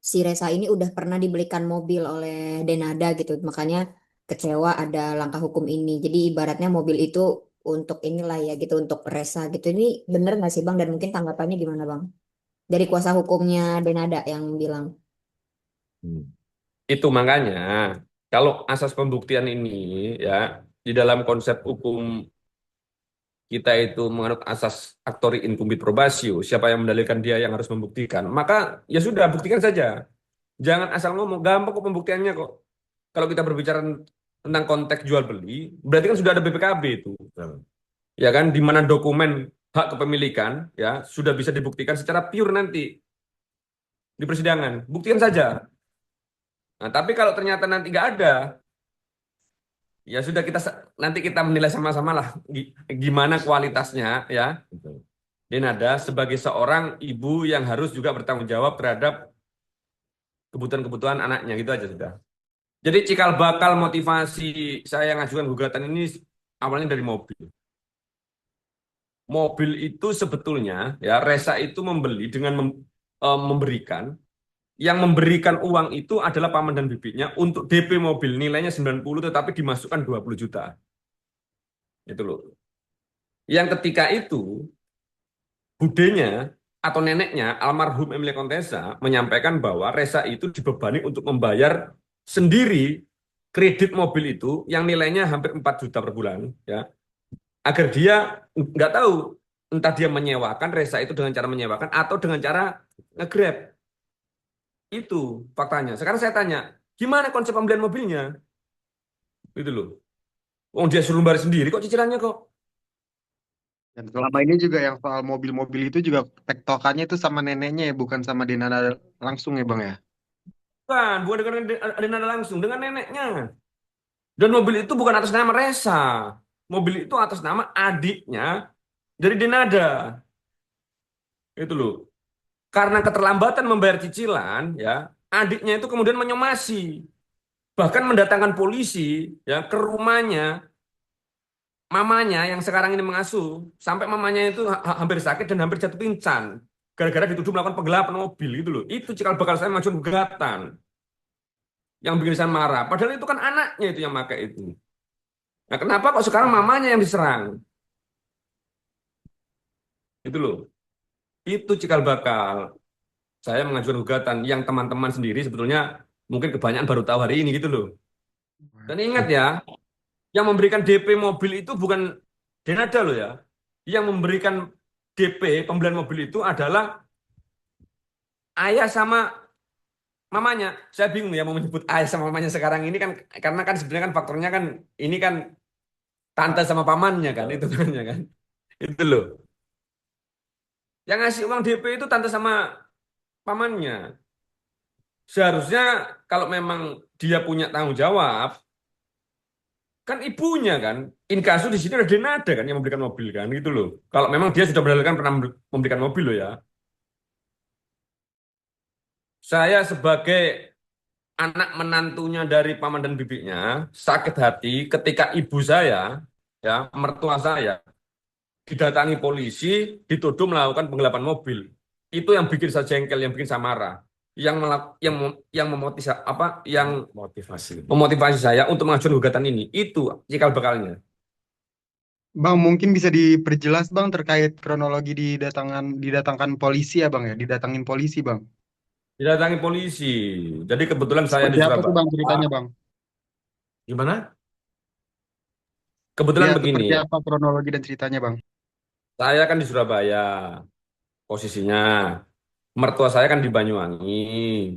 si Resa ini udah pernah dibelikan mobil oleh Denada gitu. Makanya kecewa ada langkah hukum ini. Jadi ibaratnya mobil itu untuk inilah ya gitu untuk Resa gitu. Ini bener nggak sih Bang? Dan mungkin tanggapannya gimana Bang? Dari kuasa hukumnya Denada yang bilang. Hmm. Itu makanya kalau asas pembuktian ini ya di dalam konsep hukum kita itu menganut asas actori incumbit probatio, siapa yang mendalilkan dia yang harus membuktikan, maka ya sudah buktikan saja. Jangan asal ngomong, gampang kok pembuktiannya kok. Kalau kita berbicara tentang konteks jual beli, berarti kan sudah ada BPKB itu. Ya kan, di mana dokumen hak kepemilikan ya sudah bisa dibuktikan secara pure nanti di persidangan. Buktikan saja. Nah, tapi kalau ternyata nanti nggak ada, ya sudah nanti kita menilai sama-sama lah gimana kualitasnya ya. Ini ada sebagai seorang ibu yang harus juga bertanggung jawab terhadap kebutuhan-kebutuhan anaknya gitu aja sudah. Jadi cikal bakal motivasi saya ngajukan gugatan ini awalnya dari mobil. Mobil itu sebetulnya ya Resa itu membeli dengan memberikan. Yang memberikan uang itu adalah paman dan bibinya untuk DP mobil nilainya 90 tetapi dimasukkan 20 juta. Itu loh. Yang ketika itu budenya atau neneknya almarhum Emilia Contessa menyampaikan bahwa Resa itu dibebani untuk membayar sendiri kredit mobil itu yang nilainya hampir 4 juta per bulan ya agar dia nggak tahu entah dia menyewakan Resa itu dengan cara menyewakan atau dengan cara nge-grab. Itu faktanya. Sekarang saya tanya, gimana konsep pembelian mobilnya? Itu loh. Oh, dia suruh bayar sendiri kok cicilannya kok. Dan selama ini juga yang soal mobil-mobil itu juga tektokannya itu sama neneknya ya, bukan sama Denada langsung ya Bang ya. Bukan dengan nada langsung, dengan neneknya. Dan mobil itu bukan atas nama Resa. Mobil itu atas nama adiknya dari Denada. Itu loh. Karena keterlambatan membayar cicilan, ya, adiknya itu kemudian menyomasi, bahkan mendatangkan polisi ya ke rumahnya mamanya yang sekarang ini mengasuh, sampai mamanya itu hampir sakit dan hampir jatuh pingsan gara-gara dituduh melakukan penggelapan mobil gitu loh. Itu cikal bakal saya mengajukan gugatan yang bikin saya marah. Padahal itu kan anaknya itu yang pakai itu. Nah, kenapa kok sekarang mamanya yang diserang? Itu loh. Itu cikal bakal saya mengajukan gugatan yang teman-teman sendiri sebetulnya mungkin kebanyakan baru tahu hari ini gitu loh. Dan ingat Waduh. ya, yang memberikan DP mobil itu bukan Denada loh ya. Yang memberikan DP pembelian mobil itu adalah ayah sama mamanya. Saya bingung ya mau menyebut ayah sama mamanya sekarang ini kan karena kan sebenarnya kan faktornya kan ini kan tante sama pamannya kan itu kan ya kan. Itu loh. Yang ngasih uang DP itu tante sama pamannya. Seharusnya kalau memang dia punya tanggung jawab, kan ibunya kan. Inkasu di sini ada Denada kan yang memberikan mobil kan gitu loh. Kalau memang dia sudah berdalilkan pernah memberikan mobil loh ya. Saya sebagai anak menantunya dari paman dan bibinya sakit hati ketika ibu saya ya mertua saya didatangi polisi dituduh melakukan penggelapan mobil. Itu yang bikin saya jengkel, yang bikin saya marah. Yang memotivasi memotivasi saya untuk mengajukan gugatan ini. Itu cikal bakalnya. Bang, mungkin bisa diperjelas Bang terkait kronologi didatangkan polisi ya Bang ya, didatangin polisi Bang. Didatangi polisi. Jadi kebetulan saya di Seperti apa tuh Surabaya. Bang ceritanya Bang? Gimana? Ya, Kebetulan seperti begini. apa kronologi dan ceritanya Bang? Saya kan di Surabaya posisinya. Mertua saya kan di Banyuwangi.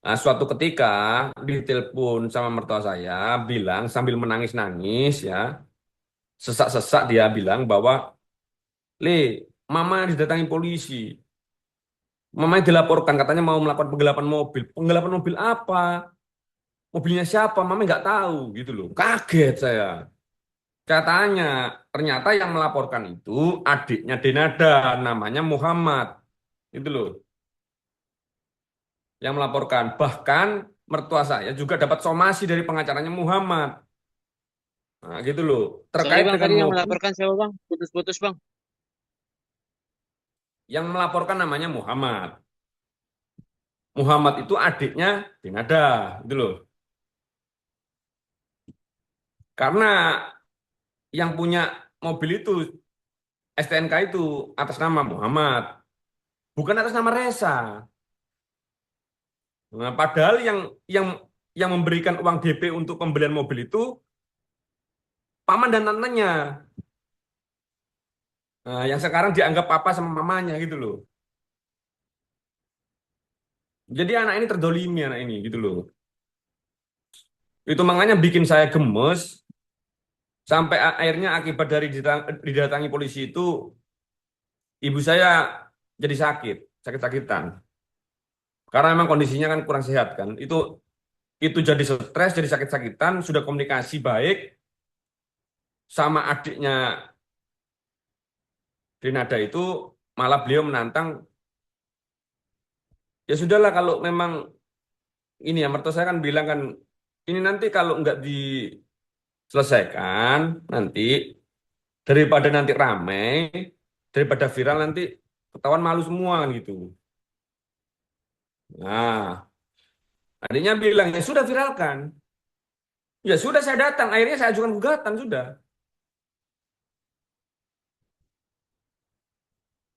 Nah, suatu ketika ditelepon sama mertua saya bilang sambil menangis-nangis ya, sesak-sesak dia bilang bahwa, "Le, mama didatangi polisi. Mama dilaporkan katanya mau melakukan penggelapan mobil. Penggelapan mobil apa? Mobilnya siapa? Mama nggak tahu gitu loh." Kaget saya. Katanya ternyata yang melaporkan itu adiknya Denada namanya Muhammad. Itu loh yang melaporkan. Bahkan mertua saya juga dapat somasi dari pengacaranya Muhammad. Nah, gitu loh. Sorry Terkait bang, dengan tadi yang mobil melaporkan siapa bang? Putus-putus bang. yang melaporkan namanya Muhammad. Muhammad itu adiknya Denada, gitu loh. Karena yang punya mobil itu STNK itu atas nama Muhammad, bukan atas nama Resa. Nah, padahal yang yang memberikan uang DP untuk pembelian mobil itu paman dan tantenya. Nah, yang sekarang dianggap papa sama mamanya gitu loh. Jadi anak ini terdolimi anak ini gitu loh. Itu makanya bikin saya gemes sampai akhirnya akibat dari didatangi polisi itu ibu saya jadi sakit-sakitan. Karena memang kondisinya kan kurang sehat kan. Itu jadi stres, jadi sakit-sakitan, sudah komunikasi baik sama adiknya Denada itu malah beliau menantang, ya sudahlah kalau memang ini ya mertua saya kan bilang kan ini nanti kalau nggak diselesaikan nanti daripada nanti ramai, daripada viral nanti ketahuan malu semua kan gitu. Nah, adiknya bilang ya sudah viralkan. Ya sudah saya datang, akhirnya saya ajukan gugatan sudah.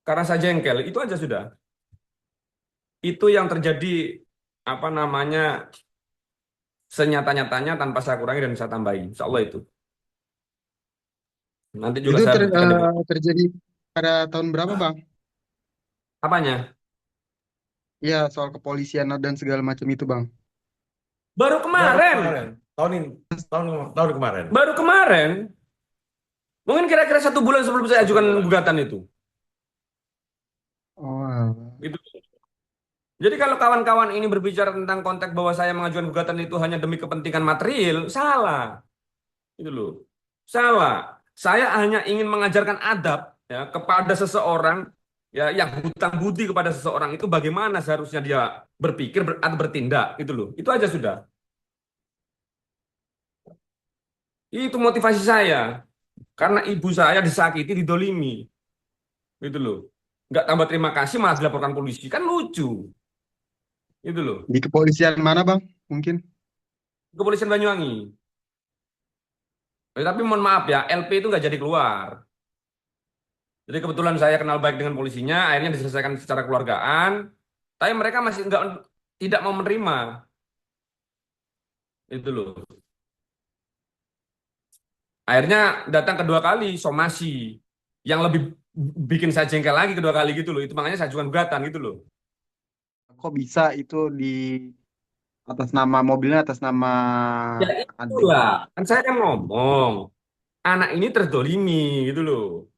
Karena saya jengkel, itu aja sudah. Itu yang terjadi apa namanya senyata-nyatanya tanpa saya kurangi dan saya tambahi. Insya Allah itu. Nanti juga Itu saya buktikan di terjadi pada tahun berapa, Bang? apanya? Iya, soal kepolisian dan segala macam itu, Bang. Baru Baru kemarin, kemarin, tahun ini, tahun kemarin. baru kemarin. Mungkin kira-kira 1 bulan sebelum saya Satu ajukan bulan. gugatan itu. Oh, alah. Gitu. Jadi kalau kawan-kawan ini berbicara tentang konteks bahwa saya mengajukan gugatan itu hanya demi kepentingan material, salah. Itu loh. Salah. Saya hanya ingin mengajarkan adab ya kepada seseorang ya yang hutang budi kepada seseorang itu bagaimana seharusnya dia berpikir atau bertindak itu loh. Itu aja sudah. Itu motivasi saya. Karena ibu saya disakiti, didolimi. Itu loh. Nggak tambah terima kasih malah dilaporkan polisi. Kan lucu. Itu loh. Di kepolisian mana, Bang? Mungkin. Kepolisian Banyuwangi. Tapi mohon maaf ya, LP itu nggak jadi keluar. Jadi kebetulan saya kenal baik dengan polisinya, akhirnya diselesaikan secara keluargaan. Tapi mereka masih nggak tidak mau menerima. Itu loh. Akhirnya datang kedua kali somasi. Yang lebih bikin saya jengkel lagi kedua kali gitu loh. Itu makanya saya ajukan gugatan gitu loh. Kok bisa itu di atas nama mobilnya atas nama Ya adik? itulah. Kan saya kan ngomong. Anak ini terdolimi gitu loh.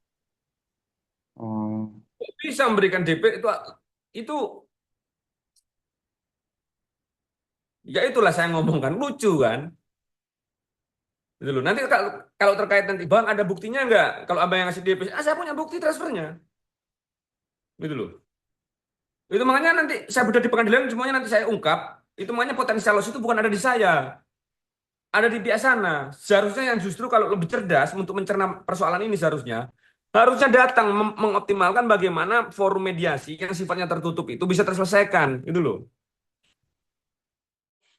Oh, Bisa memberikan DP itu ya itulah saya ngomong kan lucu kan. Gitu loh. Nanti kalau terkait nanti bang ada buktinya nggak? Kalau abang yang ngasih DP, saya punya bukti transfernya. Gitu loh. Itu makanya nanti saya bedah di pengadilan semuanya nanti saya ungkap. Itu makanya potensial loss itu bukan ada di saya, ada di pihak sana. Seharusnya yang justru kalau lebih cerdas untuk mencerna persoalan ini harusnya datang mengoptimalkan bagaimana forum mediasi yang sifatnya tertutup itu bisa terselesaikan. Itu loh.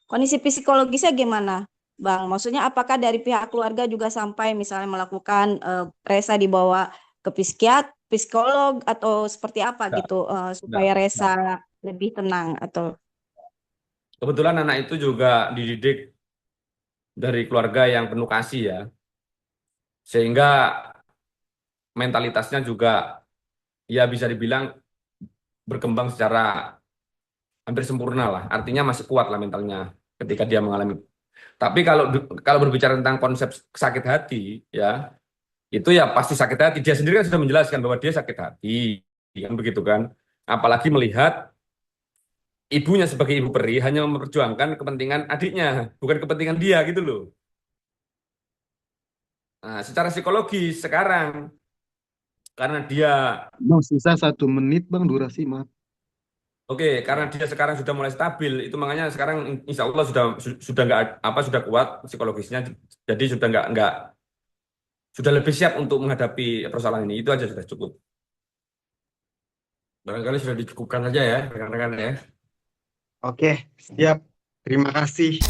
Kondisi psikologisnya gimana, Bang? Maksudnya apakah dari pihak keluarga juga sampai misalnya melakukan Resa dibawa ke psikolog atau seperti apa Enggak, gitu enggak, supaya enggak. Resa lebih tenang atau Kebetulan anak itu juga dididik dari keluarga yang penuh kasih ya, sehingga mentalitasnya juga ya bisa dibilang berkembang secara hampir sempurna lah. Artinya masih kuat lah mentalnya ketika dia mengalami. Tapi kalau berbicara tentang konsep sakit hati ya, itu ya pasti sakit hati. Dia sendiri kan sudah menjelaskan bahwa dia sakit hati, kan begitu kan. Apalagi melihat ibunya sebagai ibu peri hanya memperjuangkan kepentingan adiknya, bukan kepentingan dia gitu loh. Nah, secara psikologis sekarang karena dia Bang, sisa 1 menit, Bang, durasi, maaf. oke, karena dia sekarang sudah mulai stabil, itu makanya sekarang insya Allah sudah nggak apa sudah kuat psikologisnya, jadi sudah lebih siap untuk menghadapi persoalan ini. Itu aja sudah cukup. Barangkali sudah dicukupkan saja ya, rekan-rekan ya. Oke, siap. Terima kasih.